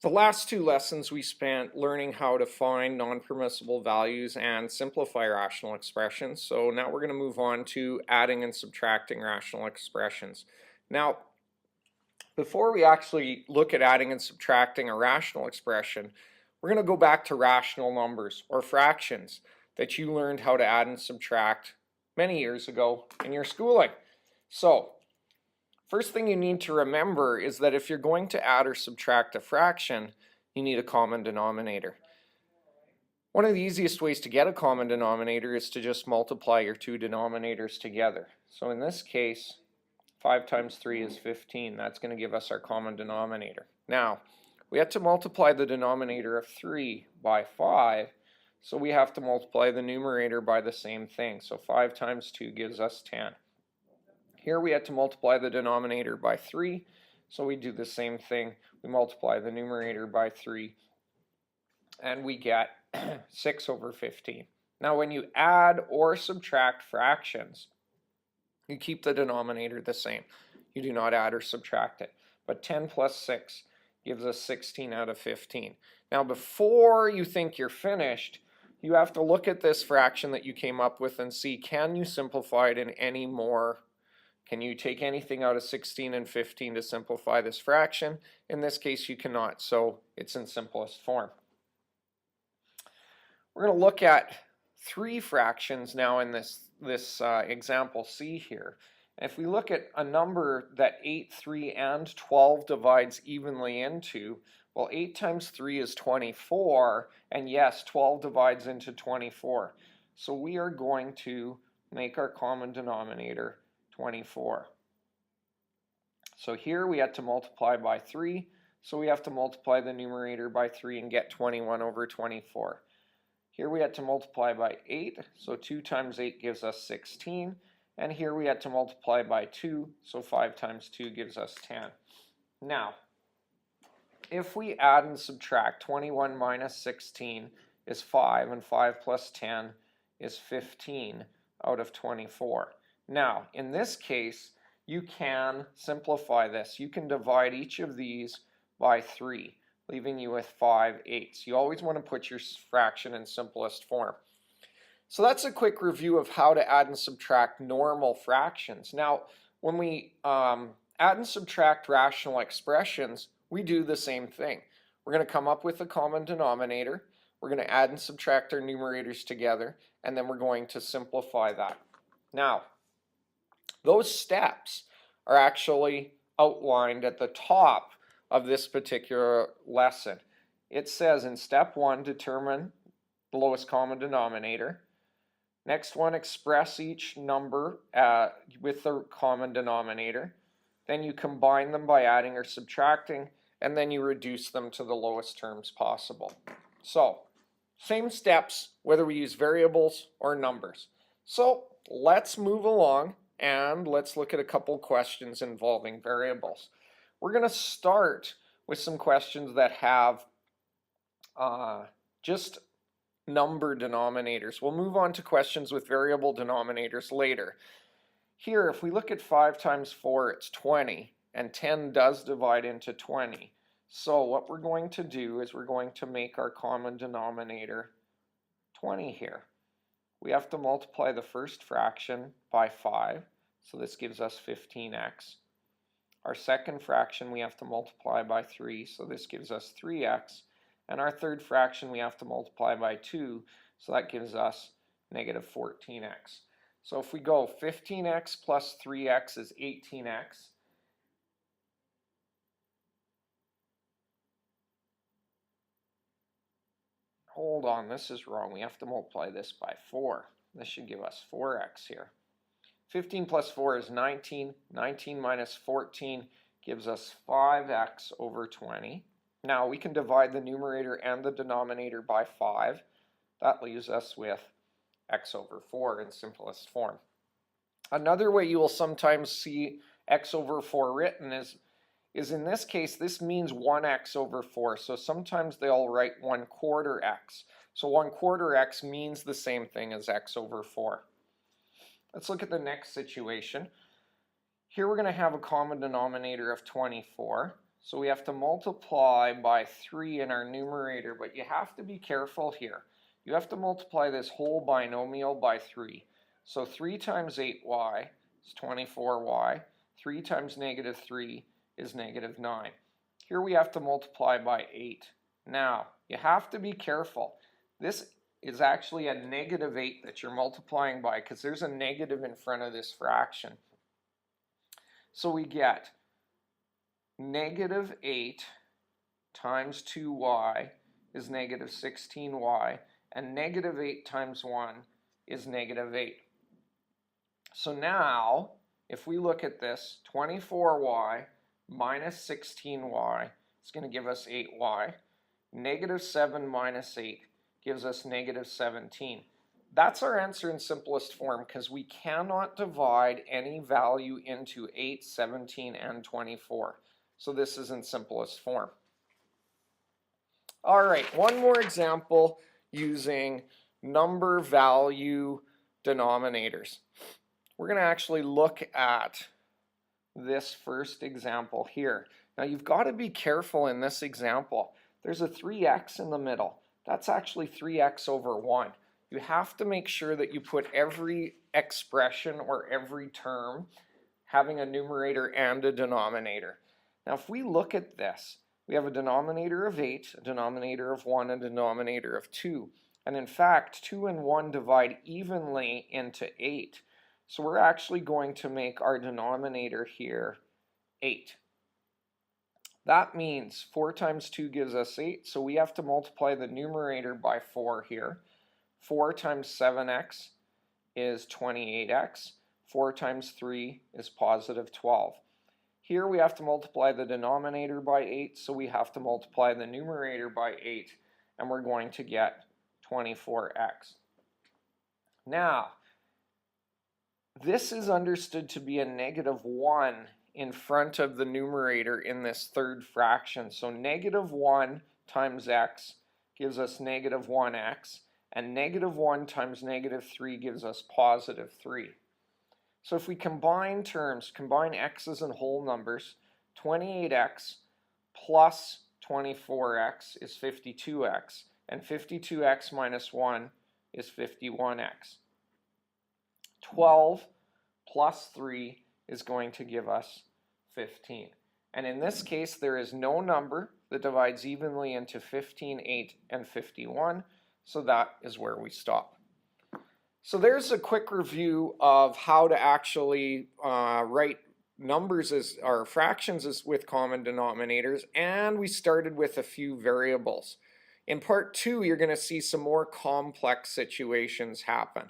The last two lessons we spent learning how to find non-permissible values and simplify rational expressions. So now we're going to move on to adding and subtracting rational expressions. Now, before we actually look at adding and subtracting a rational expression, we're going to go back to rational numbers or fractions that you learned how to add and subtract many years ago in your schooling. So, first thing you need to remember is that if you're going to add or subtract a fraction, you need a common denominator. One of the easiest ways to get a common denominator is to just multiply your two denominators together. So in this case, 5 times 3 is 15. That's going to give us our common denominator. Now, we have to multiply the denominator of 3 by 5, so we have to multiply the numerator by the same thing. So 5 times 2 gives us 10. Here we had to multiply the denominator by 3, so we do the same thing. We multiply the numerator by 3, and we get 6 over 15. Now when you add or subtract fractions, you keep the denominator the same. You do not add or subtract it. But 10 plus 6 gives us 16 out of 15. Now before you think you're finished, you have to look at this fraction that you came up with and see, can you simplify it in any more? Can you take anything out of 16 and 15 to simplify this fraction? In this case, you cannot, so it's in simplest form. We're going to look at three fractions now in this example C here. And if we look at a number that 8, 3, and 12 divides evenly into, well, 8 times 3 is 24, and yes, 12 divides into 24. So we are going to make our common denominator 24. So here we had to multiply by 3, so we have to multiply the numerator by 3 and get 21 over 24. Here we had to multiply by 8, so 2 times 8 gives us 16, and here we had to multiply by 2, so 5 times 2 gives us 10. Now, if we add and subtract, 21 minus 16 is 5, and 5 plus 10 is 15 out of 24. Now, in this case, you can simplify this. You can divide each of these by 3, leaving you with 5/8. You always want to put your fraction in simplest form. So that's a quick review of how to add and subtract normal fractions. Now, when we add and subtract rational expressions, we do the same thing. We're going to come up with a common denominator. We're going to add and subtract our numerators together, and then we're going to simplify that. Now, those steps are actually outlined at the top of this particular lesson. It says in step 1, determine the lowest common denominator. Next one, express each number with the common denominator. Then you combine them by adding or subtracting, and then you reduce them to the lowest terms possible. So, same steps whether we use variables or numbers. So, let's move along and let's look at a couple questions involving variables. We're going to start with some questions that have just number denominators. We'll move on to questions with variable denominators later. Here, if we look at 5 times 4, it's 20, and 10 does divide into 20. So what we're going to do is we're going to make our common denominator 20 here. We have to multiply the first fraction by 5, so this gives us 15x. Our second fraction we have to multiply by 3, so this gives us 3x. And our third fraction we have to multiply by 2, so that gives us negative 14x. So if we go 15x plus 3x is 18x. Hold on, this is wrong. We have to multiply this by 4. This should give us 4x here. 15 plus 4 is 19. 19 minus 14 gives us 5x over 20. Now we can divide the numerator and the denominator by 5. That leaves us with x over 4 in simplest form. Another way you will sometimes see x over 4 written is in this case, this means 1x over 4. So sometimes they'll write 1/4 x. So 1/4 x means the same thing as x over 4. Let's look at the next situation. Here we're going to have a common denominator of 24. So we have to multiply by 3 in our numerator, but you have to be careful here. You have to multiply this whole binomial by 3. So 3 times 8y is 24y. 3 times negative 3 is negative 9. Here we have to multiply by 8. Now, you have to be careful. This is actually a negative 8 that you're multiplying by because there's a negative in front of this fraction. So we get negative 8 times 2y is negative 16y, and negative 8 times 1 is negative 8. So now, if we look at this, 24y minus 16y is going to give us 8y. Negative 7 minus 8 gives us negative 17. That's our answer in simplest form because we cannot divide any value into 8, 17, and 24. So this is in simplest form. All right, one more example using number value denominators. We're going to actually look at this first example here. Now you've got to be careful in this example. There's a 3x in the middle. That's actually 3x over 1. You have to make sure that you put every expression or every term having a numerator and a denominator. Now if we look at this, we have a denominator of 8, a denominator of 1, and a denominator of 2. And in fact, 2 and 1 divide evenly into 8. So we're actually going to make our denominator here 8. That means 4 times 2 gives us 8, so we have to multiply the numerator by 4 here. 4 times 7x is 28x. 4 times 3 is positive 12. Here we have to multiply the denominator by 8, so we have to multiply the numerator by 8, and we're going to get 24x. Now, this is understood to be a negative 1 in front of the numerator in this third fraction. So negative 1 times x gives us negative 1x, and negative 1 times negative 3 gives us positive 3. So if we combine terms, combine x's and whole numbers, 28x plus 24x is 52x, and 52x minus 1 is 51x. 12 plus 3 is going to give us 15. And in this case, there is no number that divides evenly into 15, 8, and 51, so that is where we stop. So there's a quick review of how to actually write numbers as or fractions as with common denominators, and we started with a few variables. In part 2, you're going to see some more complex situations happen.